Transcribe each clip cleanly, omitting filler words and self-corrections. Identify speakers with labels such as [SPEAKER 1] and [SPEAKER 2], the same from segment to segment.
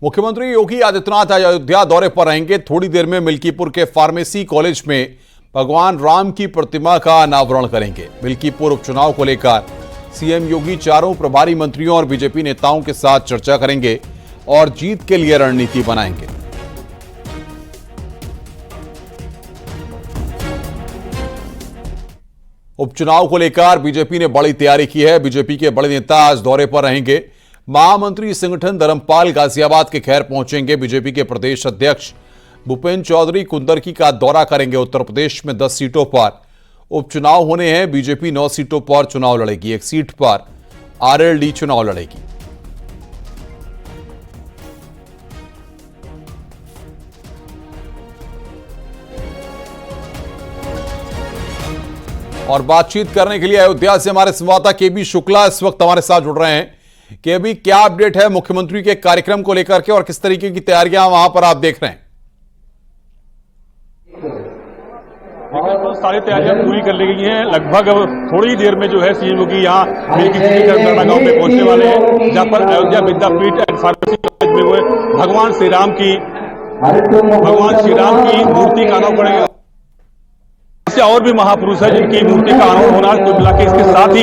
[SPEAKER 1] मुख्यमंत्री योगी आदित्यनाथ अयोध्या दौरे पर रहेंगे। थोड़ी देर में मिल्कीपुर के फार्मेसी कॉलेज में भगवान राम की प्रतिमा का अनावरण करेंगे। मिल्कीपुर उपचुनाव को लेकर सीएम योगी चारों प्रभारी मंत्रियों और बीजेपी नेताओं के साथ चर्चा करेंगे और जीत के लिए रणनीति बनाएंगे। उपचुनाव को लेकर बीजेपी ने बड़ी तैयारी की है। बीजेपी के बड़े नेता आज दौरे पर रहेंगे। महामंत्री संगठन धर्मपाल गाजियाबाद के खैर पहुंचेंगे। बीजेपी के प्रदेश अध्यक्ष भूपेंद्र चौधरी कुंदरकी का दौरा करेंगे। उत्तर प्रदेश में 10 सीटों पर उपचुनाव होने हैं। बीजेपी 9 सीटों पर चुनाव लड़ेगी। एक सीट पर आरएलडी चुनाव लड़ेगी। और बातचीत करने के लिए अयोध्या से हमारे संवाददाता केबी शुक्ला इस वक्त हमारे साथ जुड़ रहे हैं। केबी, क्या अपडेट है मुख्यमंत्री के कार्यक्रम को लेकर के और किस तरीके की तैयारियां वहां पर आप देख रहे हैं?
[SPEAKER 2] तो सारी तैयारियां पूरी कर ली गई हैं। लगभग थोड़ी ही देर में जो है सीएम योगी यहाँ मिल्कीपुर गांव में पहुंचने वाले हैं, जहां पर अयोध्या विद्यापीठ एंड फार्मेसी कॉलेज में हुए भगवान श्री राम की मूर्ति का अनावरण करेंगे। और भी महापुरुष है जिनकी मूर्ति का अनावरण होना है। कुल मिला के इसके साथ ही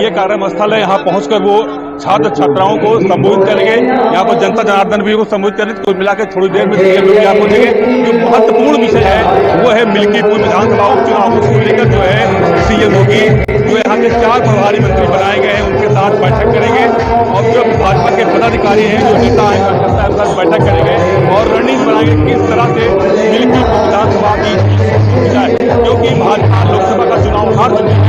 [SPEAKER 2] ये कार्यक्रम स्थल है। यहाँ पहुंचकर वो छात्र छात्राओं को संबोधित करेंगे। यहाँ पर जनता जनार्दन भी को संबोधित करेंगे। कुल मिला के थोड़ी देर में सीएम योगी यहाँ पहुंचेंगे। जो महत्वपूर्ण विषय है वो है मिल्कीपुर विधानसभा उपचुनाव को लेकर जो है सीएम योगी जो यहाँ के 4 प्रभारी मंत्री बनाए गए हैं उनके साथ बैठक करेंगे और जो भाजपा के पदाधिकारी हैं, जो नेता हैं, उनके साथ बैठक करेंगे और रणनीति बनाएंगे किस तरह से मिल्कीपुर विधानसभा की जाए, क्योंकि भाजपा लोकसभा का चुनाव हार चुकी है।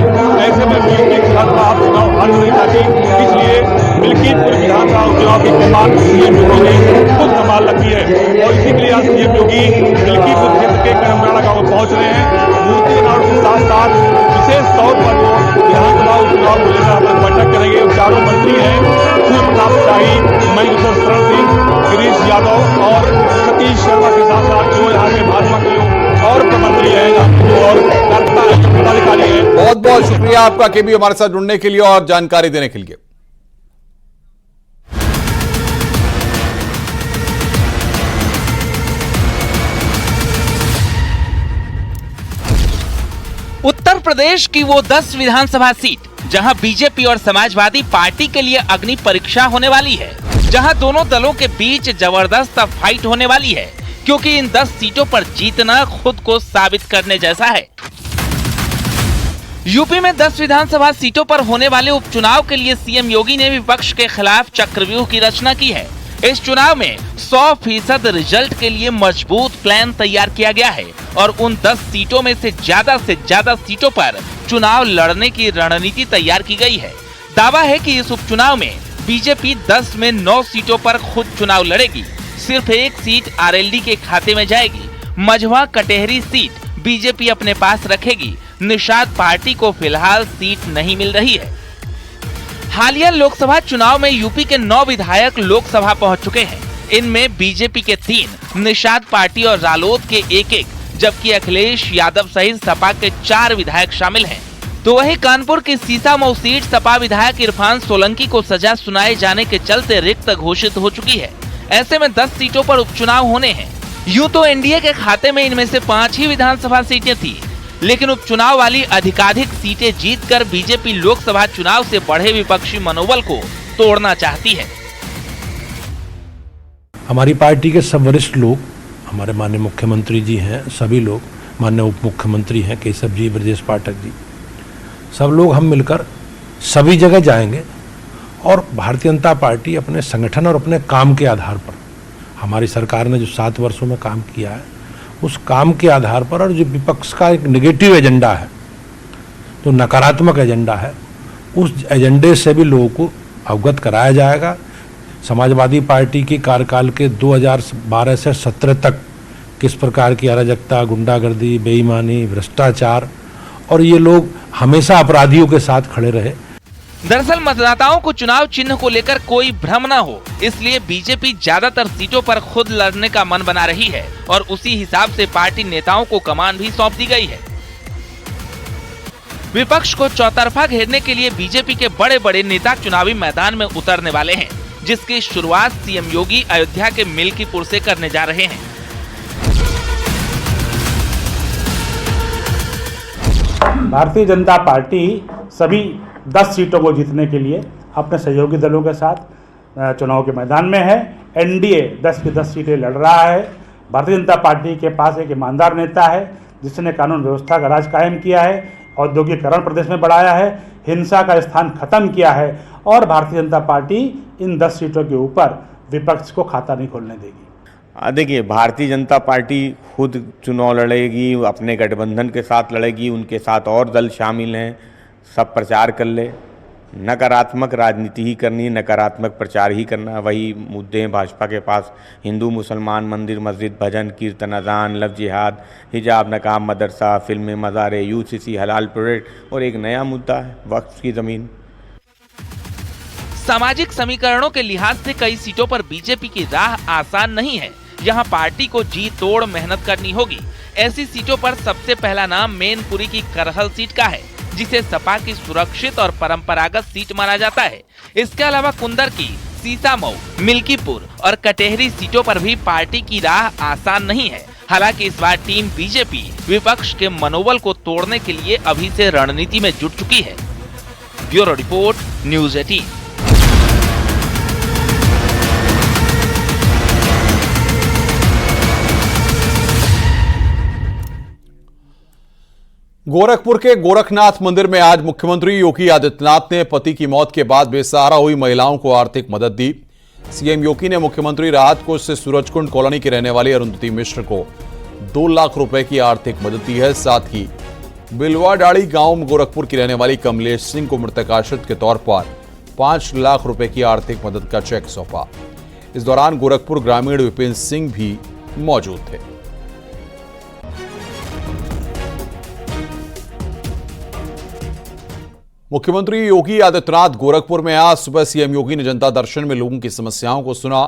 [SPEAKER 2] ऐसे में मिल्कीपुर विधानसभा चुनाव हार नहीं पाती, इसलिए मिल्कीपुर विधानसभा उपचुनाव की कमान सीएम योगी ने खुद संभाल रखी है और इसी के लिए आज सीएम योगी मिल्कीपुर क्षेत्र के करमराड़ा गांव पहुंच रहे हैं। मूर्ति अनावरण के साथ साथ विशेष तौर पर वो विधानसभा उपचुनाव को लेकर बैठक करेंगे। चारों मंत्री हैं, सूर्य प्रताप शाही, महेंद्र शरण सिंह, गिरीश यादव और सतीश शर्मा के साथ साथ जो यहाँ के भाजपा के और मंत्री हैं और पदाधिकारी हैं।
[SPEAKER 1] बहुत बहुत शुक्रिया आपका केबी हमारे साथ जुड़ने के लिए और जानकारी देने के लिए।
[SPEAKER 3] उत्तर प्रदेश की वो 10 विधानसभा सीट जहां बीजेपी और समाजवादी पार्टी के लिए अग्नि परीक्षा होने वाली है, जहां दोनों दलों के बीच जबरदस्त फाइट होने वाली है, क्योंकि इन 10 सीटों पर जीतना खुद को साबित करने जैसा है। यूपी में 10 विधानसभा सीटों पर होने वाले उपचुनाव के लिए सीएम योगी ने विपक्ष के खिलाफ चक्रव्यूह की रचना की है। इस चुनाव में 100% रिजल्ट के लिए मजबूत प्लान तैयार किया गया है और उन 10 सीटों में से ज्यादा सीटों पर चुनाव लड़ने की रणनीति तैयार की गई है। दावा है कि इस उपचुनाव में बीजेपी 10 में 9 सीटों पर खुद चुनाव लड़ेगी। सिर्फ एक सीट आरएलडी के खाते में जाएगी। मझवा कटेहरी सीट बीजेपी अपने पास रखेगी। निषाद पार्टी को फिलहाल सीट नहीं मिल रही है। हालिया लोकसभा चुनाव में यूपी के 9 विधायक लोकसभा पहुंच चुके हैं। इनमें बीजेपी के 3, निषाद पार्टी और रालोद के 1-1, जबकि अखिलेश यादव सहित सपा के 4 विधायक शामिल हैं। तो वहीं कानपुर की सीसामऊ सीट सपा विधायक इरफान सोलंकी को सजा सुनाए जाने के चलते रिक्त घोषित हो चुकी है। ऐसे में 10 सीटों पर उपचुनाव होने हैं। यूं तो एनडीए के खाते में इनमें से 5 ही विधानसभा सीटें थी, लेकिन उपचुनाव वाली अधिकाधिक सीटें जीतकर बीजेपी लोकसभा चुनाव से बढ़े विपक्षी मनोबल को तोड़ना चाहती है।
[SPEAKER 4] हमारी पार्टी के सब वरिष्ठ लोग, हमारे माननीय मुख्यमंत्री जी हैं, सभी लोग, माननीय उप मुख्यमंत्री हैं केशव जी, ब्रजेश पाठक जी, सब लोग हम मिलकर सभी जगह जाएंगे और भारतीय जनता पार्टी अपने संगठन और अपने काम के आधार पर, हमारी सरकार ने जो 7 वर्षों में काम किया है उस काम के आधार पर, और जो विपक्ष का एक नेगेटिव एजेंडा है, तो नकारात्मक एजेंडा है, उस एजेंडे से भी लोगों को अवगत कराया जाएगा। समाजवादी पार्टी की कार्यकाल के 2012 से 17 तक किस प्रकार की अराजकता, गुंडागर्दी, बेईमानी, भ्रष्टाचार, और ये लोग हमेशा अपराधियों के साथ खड़े रहे।
[SPEAKER 3] दरअसल मतदाताओं को चुनाव चिन्ह को लेकर कोई भ्रम न हो, इसलिए बीजेपी ज्यादातर सीटों पर खुद लड़ने का मन बना रही है और उसी हिसाब से पार्टी नेताओं को कमान भी सौंप दी गई है। विपक्ष को चौतरफा घेरने के लिए बीजेपी के बड़े बड़े नेता चुनावी मैदान में उतरने वाले हैं। जिसकी शुरुआत सीएम योगी अयोध्या के मिल्कीपुर से करने जा रहे हैं।
[SPEAKER 5] भारतीय जनता पार्टी सभी 10 सीटों को जीतने के लिए अपने सहयोगी दलों के साथ चुनाव के मैदान में है। एनडीए 10 की 10 सीटें लड़ रहा है। भारतीय जनता पार्टी के पास एक ईमानदार नेता है जिसने कानून व्यवस्था का राज कायम किया है, औद्योगिकरण प्रदेश में बढ़ाया है, हिंसा का स्थान खत्म किया है और भारतीय जनता पार्टी इन 10 सीटों के ऊपर विपक्ष को खाता नहीं खोलने देगी।
[SPEAKER 6] देखिए, भारतीय जनता पार्टी खुद चुनाव लड़ेगी, अपने गठबंधन के साथ लड़ेगी, उनके साथ और दल शामिल हैं, सब प्रचार कर ले। नकारात्मक राजनीति ही करनी, नकारात्मक प्रचार ही करना, वही मुद्दे हैं भाजपा के पास। हिंदू मुसलमान, मंदिर मस्जिद, भजन कीर्तन, अजान, लव जिहाद, हिजाब नकाब, मदरसा, फिल्में, मज़ारे, यूसीसी, हलाल प्रोडक्ट और एक नया मुद्दा है वक्फ की ज़मीन।
[SPEAKER 3] सामाजिक समीकरणों के लिहाज से कई सीटों पर बीजेपी की राह आसान नहीं है। यहाँ पार्टी को जी तोड़ मेहनत करनी होगी। ऐसी सीटों पर सबसे पहला नाम मैनपुरी की करहल सीट का है, जिसे सपा की सुरक्षित और परंपरागत सीट माना जाता है। इसके अलावा कुंदर की सीसामऊ, मिल्कीपुर और कटेहरी सीटों पर भी पार्टी की राह आसान नहीं है। हालांकि इस बार टीम बीजेपी विपक्ष के मनोबल को तोड़ने के लिए अभी से रणनीति में जुट चुकी है। Bureau report, news 18।
[SPEAKER 1] गोरखपुर के गोरखनाथ मंदिर में आज मुख्यमंत्री योगी आदित्यनाथ ने पति की मौत के बाद बेसहारा हुई महिलाओं को आर्थिक मदद दी। सीएम योगी ने मुख्यमंत्री राहत कोष से सूरजकुंड कॉलोनी की रहने वाली अरुंधति मिश्र को 2 लाख रुपए की आर्थिक मदद दी है। साथ ही बिलवाडाड़ी गांव गोरखपुर की रहने वाली कमलेश सिंह को मृतकाश्रित के तौर पर 5 लाख रुपए की आर्थिक मदद का चेक सौंपा। इस दौरान गोरखपुर ग्रामीण विपिन सिंह भी मौजूद थे। मुख्यमंत्री योगी आदित्यनाथ गोरखपुर में आज सुबह सीएम योगी ने जनता दर्शन में लोगों की समस्याओं को सुना।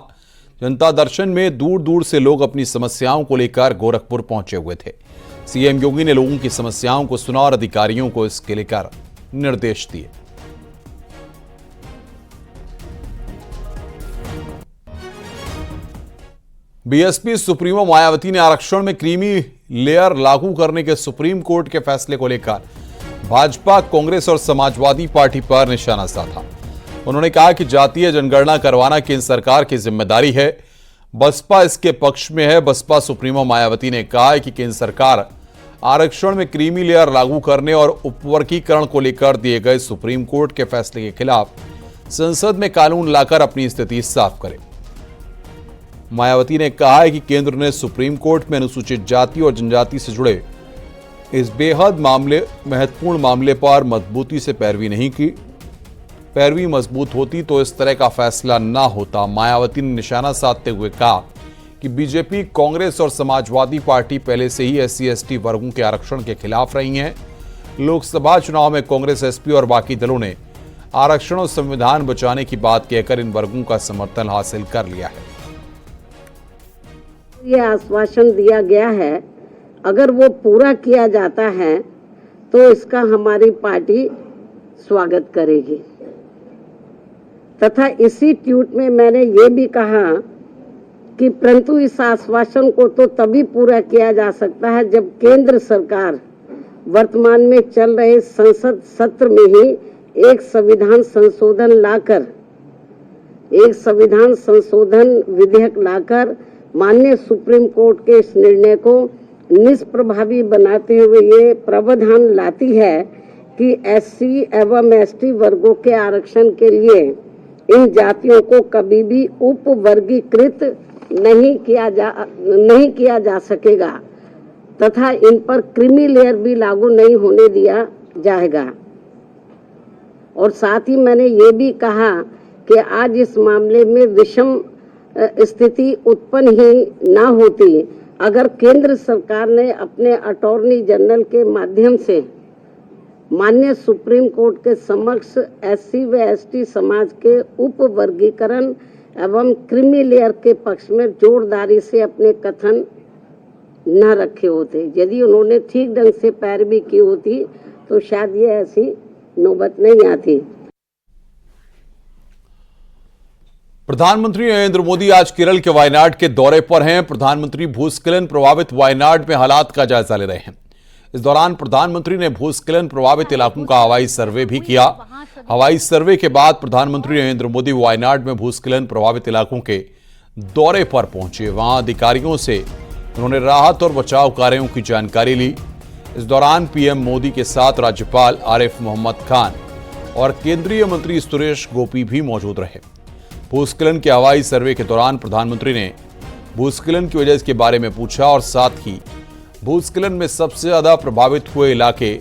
[SPEAKER 1] जनता दर्शन में दूर दूर से लोग अपनी समस्याओं को लेकर गोरखपुर पहुंचे हुए थे। सीएम योगी ने लोगों की समस्याओं को सुना और अधिकारियों को इसके लेकर निर्देश दिए। बीएसपी सुप्रीमो मायावती ने आरक्षण में क्रीमी लेयर लागू करने के सुप्रीम कोर्ट के फैसले को लेकर भाजपा, कांग्रेस और समाजवादी पार्टी पर निशाना साधा। उन्होंने कहा कि जातीय जनगणना करवाना केंद्र सरकार की जिम्मेदारी है, बसपा इसके पक्ष में है। बसपा सुप्रीमो मायावती ने कहा है कि केंद्र सरकार आरक्षण में क्रीमी लेयर लागू करने और उपवर्गीकरण को लेकर दिए गए सुप्रीम कोर्ट के फैसले के खिलाफ संसद में कानून लाकर अपनी स्थिति साफ करे। मायावती ने कहा है कि केंद्र ने सुप्रीम कोर्ट में अनुसूचित जाति और जनजाति से जुड़े इस बेहद महत्वपूर्ण मामले पर मजबूती से पैरवी नहीं की। पैरवी मजबूत होती तो इस तरह का फैसला ना होता। मायावती ने निशाना साधते हुए कहा कि बीजेपी, कांग्रेस और समाजवादी पार्टी पहले से ही SC/ST वर्गों के आरक्षण के खिलाफ रही हैं। लोकसभा चुनाव में कांग्रेस, SP और बाकी दलों ने आरक्षण और संविधान बचाने की बात कहकर इन वर्गों का समर्थन हासिल कर लिया है।
[SPEAKER 7] ये आश्वासन दिया गया है, अगर वो पूरा किया जाता है तो इसका हमारी पार्टी स्वागत करेगी। तथा इसी ट्वीट में मैंने ये भी कहा कि परंतु इस आश्वासन को तो तभी पूरा किया जा सकता है जब केंद्र सरकार वर्तमान में चल रहे संसद सत्र में ही एक संविधान संशोधन विधेयक लाकर माननीय सुप्रीम कोर्ट के इस निर्णय को निष्प्रभावी बनाते हुए ये प्रावधान लाती है कि SC एवं ST वर्गों के आरक्षण के लिए इन जातियों को कभी भी उपवर्गीकृत नहीं किया जा सकेगा तथा इन पर क्रीमी लेयर भी लागू नहीं होने दिया जाएगा। और साथ ही मैंने ये भी कहा कि आज इस मामले में विषम स्थिति उत्पन्न ही ना होती अगर केंद्र सरकार ने अपने अटॉर्नी जनरल के माध्यम से माननीय सुप्रीम कोर्ट के समक्ष SC व ST समाज के उपवर्गीकरण एवं क्रीमी लेयर के पक्ष में जोरदारी से अपने कथन न रखे होते। यदि उन्होंने ठीक ढंग से पैरवी की होती तो शायद ये ऐसी नौबत नहीं आती।
[SPEAKER 1] प्रधानमंत्री नरेंद्र मोदी आज केरल के वायनाड के दौरे पर हैं। प्रधानमंत्री भूस्खलन प्रभावित वायनाड में हालात का जायजा ले रहे हैं। इस दौरान प्रधानमंत्री ने भूस्खलन प्रभावित इलाकों का हवाई सर्वे भी किया। हवाई सर्वे के बाद प्रधानमंत्री नरेंद्र मोदी वायनाड में भूस्खलन प्रभावित इलाकों के दौरे पर पहुंचे। वहां अधिकारियों से उन्होंने राहत और बचाव कार्यों की जानकारी ली। इस दौरान पीएम मोदी के साथ राज्यपाल आरिफ मोहम्मद खान और केंद्रीय मंत्री सुरेश गोपी भी मौजूद रहे। भूस्खलन के हवाई सर्वे के दौरान प्रधानमंत्री ने भूस्खलन की वजह के बारे में पूछा और साथ ही भूस्खलन में सबसे ज्यादा प्रभावित हुए इलाके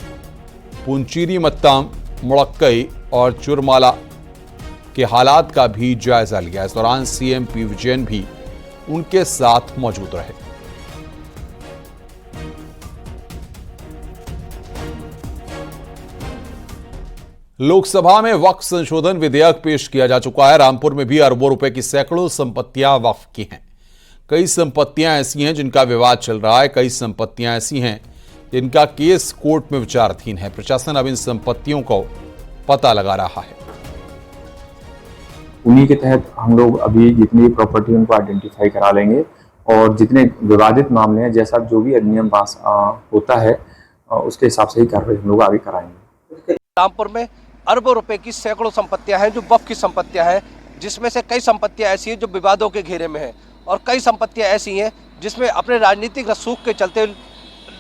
[SPEAKER 1] पुंचीरी मत्ताम, मुड़क्कई और चुरमाला के हालात का भी जायजा लिया। इस दौरान सीएम पी विजयन भी उनके साथ मौजूद रहे। लोकसभा में वक्फ संशोधन विधेयक पेश किया जा चुका है। रामपुर में भी अरबों रुपए की सैकड़ों संपत्तियां वक्फ की हैं। कई संपत्तियां ऐसी हैं जिनका विवाद चल रहा है, कई संपत्तियां ऐसी हैं जिनका केस कोर्ट में विचाराधीन है। प्रशासन अब इन संपत्तियों को पता लगा रहा है।
[SPEAKER 8] उन्हीं के तहत हम लोग अभी जितनी भी प्रॉपर्टी उनको आइडेंटिफाई करा लेंगे और जितने विवादित मामले हैं, जैसा जो भी अधिनियम पास होता है उसके हिसाब से ही कार्रवाई हम लोग आगे कराएंगे।
[SPEAKER 9] रामपुर में अरबों रुपए की सैकड़ों संपत्तियां हैं जो वक्फ की संपत्तियां हैं, जिसमें से कई संपत्तियां ऐसी हैं जो विवादों के घेरे में हैं और कई संपत्तियां ऐसी हैं जिसमें अपने राजनीतिक रसूख के चलते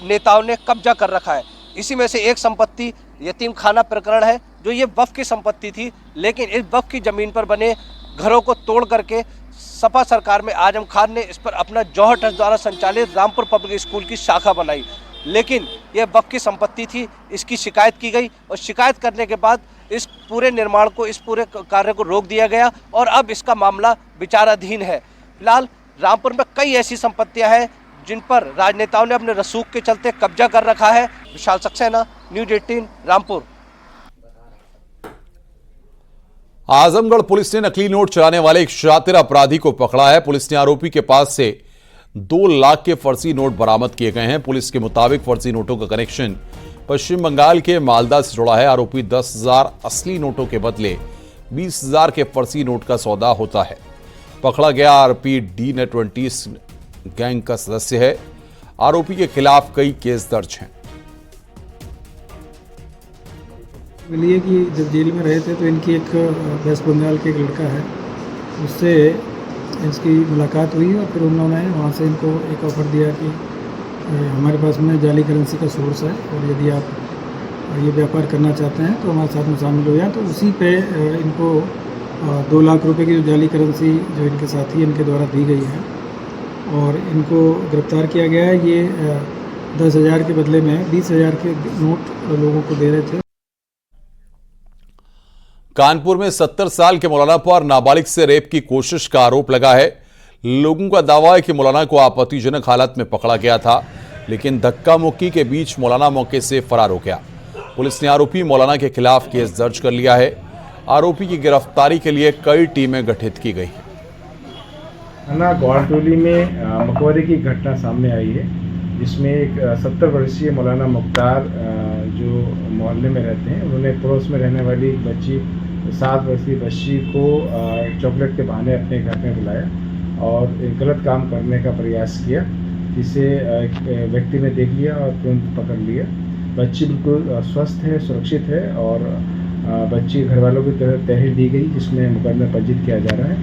[SPEAKER 9] नेताओं ने कब्जा कर रखा है। इसी में से एक संपत्ति यतीम खाना प्रकरण है जो ये वक्फ की संपत्ति थी, लेकिन इस वक्फ की ज़मीन पर बने घरों को तोड़ करके सपा सरकार में आजम खान ने इस पर अपना जौहर ट्रस्ट द्वारा संचालित रामपुर पब्लिक स्कूल की शाखा बनाई। लेकिन यह वक्फ की संपत्ति थी, इसकी शिकायत की गई और शिकायत करने के बाद इस पूरे निर्माण को, इस पूरे कार्य को रोक दिया गया और अब इसका मामला विचाराधीन है। फिलहाल रामपुर में कई ऐसी संपत्तियां हैं जिन पर राजनेताओं ने अपने रसूख के चलते कब्जा कर रखा है। विशाल सक्सेना, न्यूज़ 18 रामपुर।
[SPEAKER 1] आजमगढ़ पुलिस ने नकली नोट चलाने वाले एक शातिर अपराधी को पकड़ा है। पुलिस ने आरोपी के पास से 2 लाख के फर्जी नोट बरामद किए गए हैं। पुलिस के मुताबिक फर्जी नोटों का कनेक्शन पश्चिम बंगाल के मालदा से जुड़ा है। आरोपी 10,000 असली नोटों के बदले 20,000 के फर्जी नोट का सौदा होता है। पकड़ा गया आरोपी D-20 गैंग का सदस्य है। आरोपी के खिलाफ कई केस दर्ज हैं।
[SPEAKER 10] मिली कि जब जेल में रहे थे तो इनकी एक वेस्ट बंगाल के एक लड़का है, उससे इसकी मुलाकात हुई और फिर उन्होंने वहाँ से इनको एक ऑफ़र दिया कि हमारे पास में जाली करेंसी का सोर्स है और यदि आप ये व्यापार करना चाहते हैं तो हमारे साथ में शामिल हो जाए। तो उसी पे इनको 2 लाख रुपए की जो जाली करेंसी जो इनके साथी इनके द्वारा दी गई है और इनको गिरफ्तार किया गया है। ये 10,000 के बदले में 20,000 के नोट लोगों को दे रहे थे।
[SPEAKER 1] कानपुर में 70 साल के मौलाना पर नाबालिग से रेप की कोशिश का आरोप लगा है। लोगों का दावा है कि मौलाना को आपत्तिजनक हालत में पकड़ा गया था, लेकिन धक्का मुक्की के बीच मौलाना मौके से फरार हो गया। पुलिस ने आरोपी मौलाना के खिलाफ केस दर्ज कर लिया है। आरोपी की गिरफ्तारी के लिए कई टीमें गठित की गई हैं।
[SPEAKER 11] थाना ग्वालटोली में मकबरे की घटना सामने आई है, जिसमें एक 70 वर्षीय मौलाना मुख्तार जो मोहल्ले में रहते हैं, उन्होंने पड़ोस में रहने वाली बच्ची 7 वर्षीय बच्ची को चॉकलेट के बहाने अपने घर में बुलाया और एक गलत काम करने का प्रयास किया, जिसे एक व्यक्ति ने देख लिया और तुरंत पकड़ लिया। बच्ची बिल्कुल स्वस्थ है, सुरक्षित है और बच्ची घर वालों की तरफ तहरीर दी गई, जिसमें मुकदमा पंजीकृत किया जा रहा है।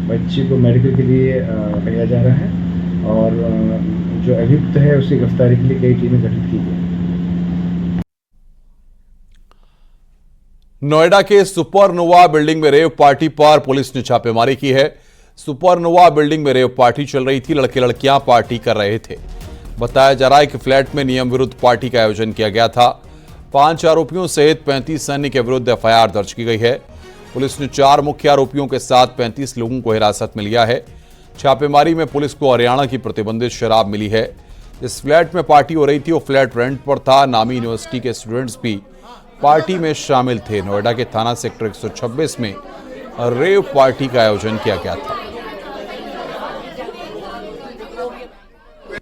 [SPEAKER 11] बच्ची को मेडिकल के लिए भेजा जा रहा है और जो अभियुक्त है उसकी गिरफ्तारी के लिए कई टीमें गठित की गई।
[SPEAKER 1] नोएडा के सुपरनोवा बिल्डिंग में रेव पार्टी पर पुलिस ने छापेमारी की है। सुपरनोवा बिल्डिंग में रेव पार्टी चल रही थी। लड़के लड़कियां पार्टी कर रहे थे। बताया जा रहा है कि फ्लैट में नियम विरुद्ध पार्टी का आयोजन किया गया था। 5 आरोपियों सहित 35 अन्य के विरुद्ध एफआईआर दर्ज की गई है। पुलिस ने 4 मुख्य आरोपियों के साथ 35 लोगों को हिरासत में लिया है। छापेमारी में पुलिस को हरियाणा की प्रतिबंधित शराब मिली है। इस फ्लैट में पार्टी हो रही थी, वो फ्लैट रेंट पर था। नामी यूनिवर्सिटी के स्टूडेंट्स भी पार्टी में शामिल थे। नोएडा के थाना सेक्टर 126 में रेव पार्टी का आयोजन किया गया था।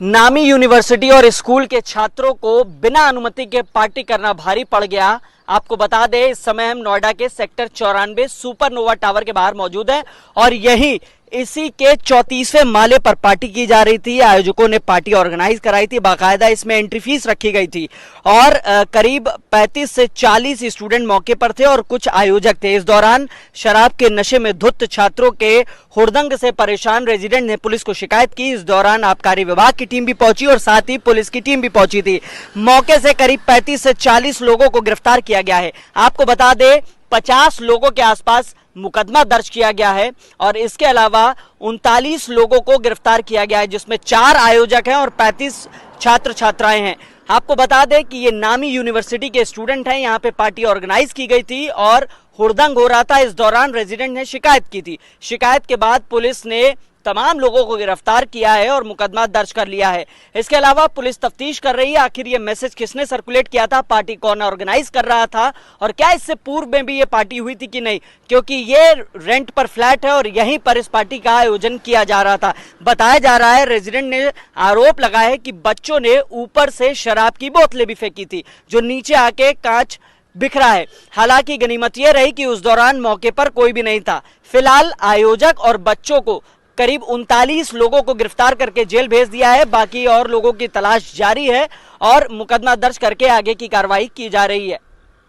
[SPEAKER 12] नामी यूनिवर्सिटी और स्कूल के छात्रों को बिना अनुमति के पार्टी करना भारी पड़ गया। आपको बता दें इस समय हम नोएडा के सेक्टर 94 सुपरनोवा टावर के बाहर मौजूद हैं और यही इसी के 34वें माले पर पार्टी की जा रही थी। आयोजकों ने पार्टी ऑर्गेनाइज कराई थी, बाकायदा इसमें एंट्री फीस रखी गई थी और करीब 35 से 40 स्टूडेंट मौके पर थे और कुछ आयोजक थे। इस दौरान शराब के नशे में धुत छात्रों के हुड़दंग से परेशान रेजिडेंट ने पुलिस को शिकायत की। इस दौरान आबकारी विभाग की टीम भी पहुंची और साथ ही पुलिस की टीम भी पहुंची थी। मौके से करीब 35 से 40 लोगों को गिरफ्तार किया गया है। आपको बता दें 50 लोगों के आसपास मुकदमा दर्ज किया गया है और इसके अलावा 39 लोगों को गिरफ्तार किया गया है, जिसमें 4 आयोजक हैं और 35 छात्र छात्राएं हैं। आपको बता दें कि ये नामी यूनिवर्सिटी के स्टूडेंट हैं। यहाँ पे पार्टी ऑर्गेनाइज की गई थी और हुड़दंग हो रहा था। इस दौरान रेजिडेंट ने शिकायत की थी। शिकायत के बाद पुलिस ने तमाम लोगों को गिरफ्तार किया है और मुकदमा दर्ज कर लिया है। इसके अलावा पुलिस तफ्तीश कर रही है आखिर ये मैसेज किसने सर्कुलेट किया था, पार्टी कौन ऑर्गेनाइज कर रहा था और क्या इससे पूर्व में भी ये पार्टी हुई थी कि नहीं, क्योंकि ये रेंट पर फ्लैट है और यहीं पर इस पार्टी का आयोजन किया जा रहा था। बताया जा रहा है रेजिडेंट ने आरोप लगाया है कि बच्चों ने ऊपर से शराब की बोतलें भी फेंकी थी जो नीचे आके कांच बिखरा है। हालांकि गनीमत यह रही कि उस दौरान मौके पर कोई भी नहीं था। फिलहाल आयोजक और बच्चों को करीब 39 लोगों को गिरफ्तार करके जेल भेज दिया है। बाकी और लोगों की तलाश जारी है और मुकदमा दर्ज करके आगे की कार्रवाई की जा रही है।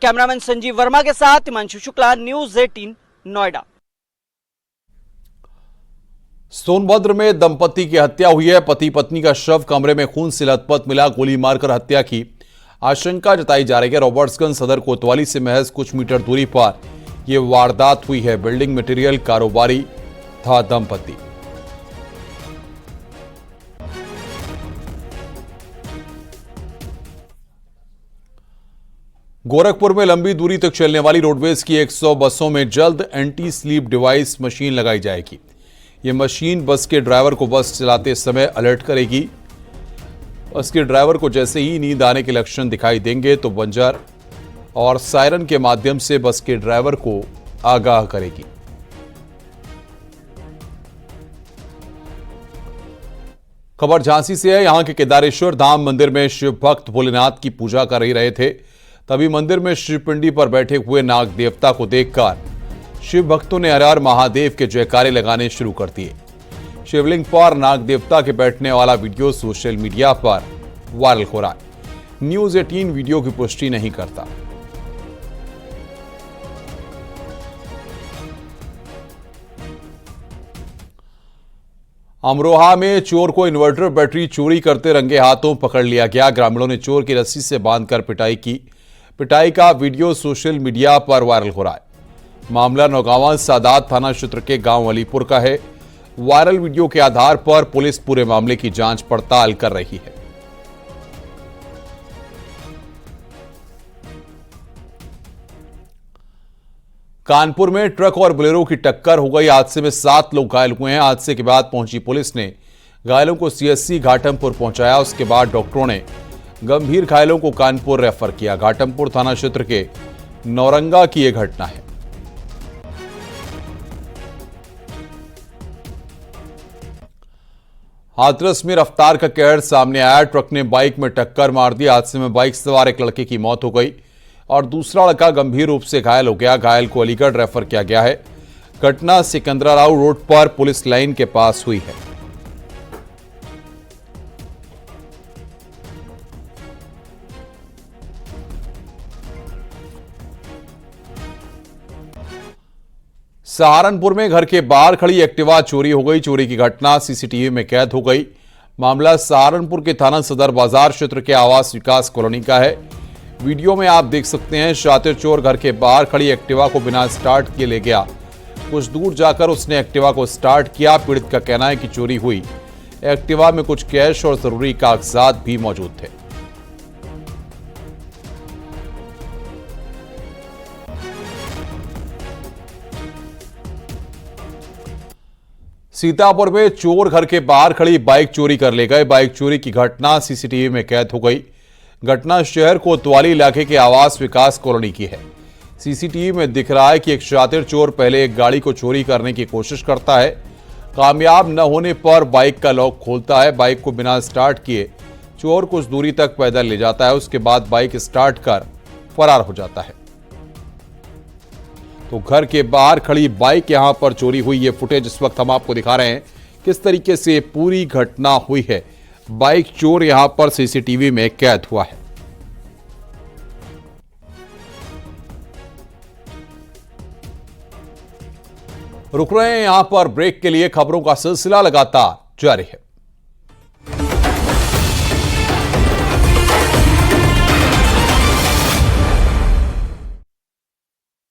[SPEAKER 12] कैमरामैन संजीव वर्मा के साथ हिमांशु शुक्ला, न्यूज़ 18 नोएडा।
[SPEAKER 1] सोनभद्र में दंपति की हत्या हुई है। पति पत्नी का शव कमरे में खून से लथपथ मिला, गोली मारकर हत्या की आशंका जताई जा रही है। रॉबर्ट्सगंज सदर कोतवाली से महज कुछ मीटर दूरी पर यह वारदात हुई है। बिल्डिंग मटेरियल कारोबारी था दंपति। गोरखपुर में लंबी दूरी तक चलने वाली रोडवेज की 100 बसों में जल्द एंटी स्लीप डिवाइस मशीन लगाई जाएगी। यह मशीन बस के ड्राइवर को बस चलाते समय अलर्ट करेगी। बस के ड्राइवर को जैसे ही नींद आने के लक्षण दिखाई देंगे तो बंजर और सायरन के माध्यम से बस के ड्राइवर को आगाह करेगी। खबर झांसी से है। यहां के केदारेश्वर धाम मंदिर में शिव भक्त भोलेनाथ की पूजा कर ही रहे थे, तभी मंदिर में शिवपिंडी पर बैठे हुए नाग देवता को देखकर शिव भक्तों ने हर हर महादेव के जयकारे लगाने शुरू कर दिए। शिवलिंग पर नाग देवता के बैठने वाला वीडियो सोशल मीडिया पर वायरल हो रहा है। न्यूज़ 18 वीडियो की पुष्टि नहीं करता। अमरोहा में चोर को इन्वर्टर बैटरी चोरी करते रंगे हाथों पकड़ लिया गया। ग्रामीणों ने चोर की रस्सी से बांधकर पिटाई की। पिटाई का वीडियो सोशल मीडिया पर वायरल हो रहा है। मामला नौगांवा सादात थाना क्षेत्र के गांव अलीपुर का है। वायरल वीडियो के आधार पर पुलिस पूरे मामले की जांच पड़ताल कर रही है। कानपुर में ट्रक और बोलेरो की टक्कर हो गई। हादसे में 7 लोग घायल हुए हैं। हादसे के बाद पहुंची पुलिस ने घायलों को सीएससी घाटमपुर पहुंचाया। उसके बाद डॉक्टरों ने गंभीर घायलों को कानपुर रेफर किया। घाटमपुर थाना क्षेत्र के नौरंगा की यह घटना है। हाथरस में रफ्तार का कहर सामने आया। ट्रक ने बाइक में टक्कर मार दी। हादसे में बाइक सवार एक लड़के की मौत हो गई और दूसरा लड़का गंभीर रूप से घायल हो गया। घायल को अलीगढ़ रेफर किया गया है। घटना सिकंदराराव रोड पर पुलिस लाइन के पास हुई है। सहारनपुर में घर के बाहर खड़ी एक्टिवा चोरी हो गई। चोरी की घटना सीसीटीवी में कैद हो गई। मामला सहारनपुर के थाना सदर बाजार क्षेत्र के आवास विकास कॉलोनी का है। वीडियो में आप देख सकते हैं शातिर चोर घर के बाहर खड़ी एक्टिवा को बिना स्टार्ट किए ले गया। कुछ दूर जाकर उसने एक्टिवा को स्टार्ट किया। पीड़ित का कहना है कि चोरी हुई एक्टिवा में कुछ कैश और जरूरी कागजात भी मौजूद थे। सीतापुर में चोर घर के बाहर खड़ी बाइक चोरी कर ले गए। बाइक चोरी की घटना सीसीटीवी में कैद हो गई। घटना शहर कोतवाली इलाके के आवास विकास कॉलोनी की है। सीसीटीवी में दिख रहा है कि एक शातिर चोर पहले एक गाड़ी को चोरी करने की कोशिश करता है। कामयाब न होने पर बाइक का लॉक खोलता है। बाइक को बिना स्टार्ट किए चोर कुछ दूरी तक पैदल ले जाता है। उसके बाद बाइक स्टार्ट कर फरार हो जाता है। तो घर के बाहर खड़ी बाइक यहां पर चोरी हुई। ये फुटेज इस वक्त हम आपको दिखा रहे हैं किस तरीके से पूरी घटना हुई है। बाइक चोर यहां पर सीसीटीवी में कैद हुआ है। रुक रहे हैं यहां पर ब्रेक के लिए। खबरों का सिलसिला लगातार जारी है।